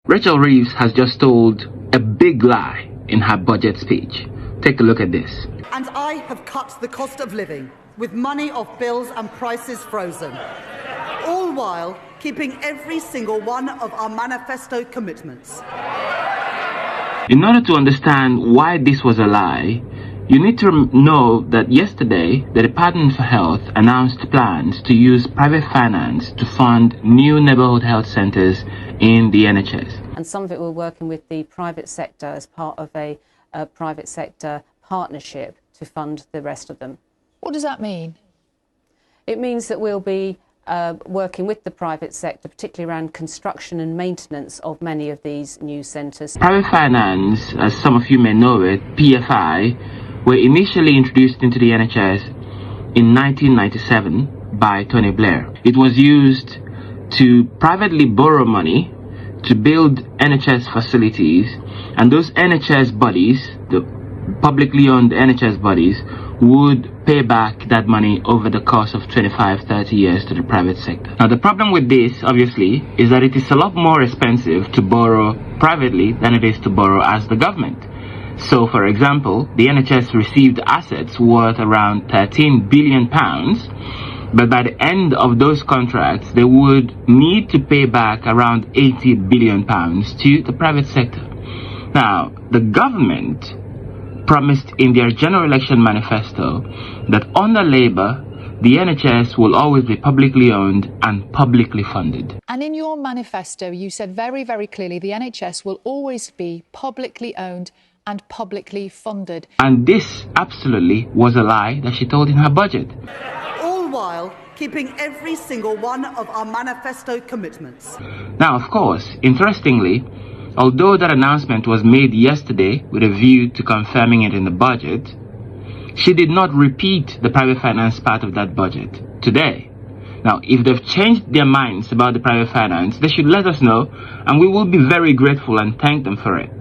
Rachel Reeves has just told a big lie in her budget speech. Take a look at this. And I have cut the cost of living with money off bills and prices frozen, all while keeping every single one of our manifesto commitments. In order to understand why this was a lie, you need to know that yesterday the Department for Health announced plans to use private finance to fund new neighborhood health centers in the NHS. And some of it we're working with the private sector as part of a private sector partnership to fund the rest of them. What does that mean? It means that we'll be working with the private sector, particularly around construction and maintenance of many of these new centres. Private finance, as some of you may know it, PFI, were initially introduced into the NHS in 1997 by Tony Blair. It was used to privately borrow money to build NHS facilities, and those NHS bodies, the publicly owned NHS bodies, would pay back that money over the course of 25-30 years to the private sector. Now the problem with this, obviously, is that it is a lot more expensive to borrow privately than it is to borrow as the government. So, for example, the NHS received assets worth around £13 billion, but by the end of those contracts, they would need to pay back around £80 billion to the private sector. Now, the government promised in their general election manifesto that under Labour, the NHS will always be publicly owned and publicly funded. And in your manifesto, you said very, very clearly the NHS will always be publicly owned and publicly funded. And this absolutely was a lie that she told in her budget. All while keeping every single one of our manifesto commitments. Now, of course, interestingly, although that announcement was made yesterday with a view to confirming it in the budget, she did not repeat the private finance part of that budget today. Now, if they've changed their minds about the private finance, they should let us know, and we will be very grateful and thank them for it.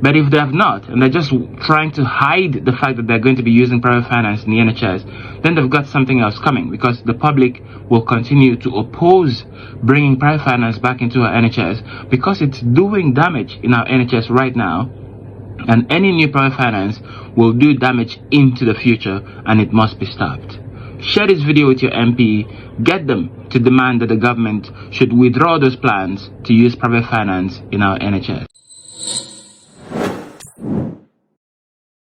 But if they have not, and they're just trying to hide the fact that they're going to be using private finance in the NHS, then they've got something else coming, because the public will continue to oppose bringing private finance back into our NHS because it's doing damage in our NHS right now, and any new private finance will do damage into the future, and it must be stopped. Share this video with your MP, get them to demand that the government should withdraw those plans to use private finance in our NHS.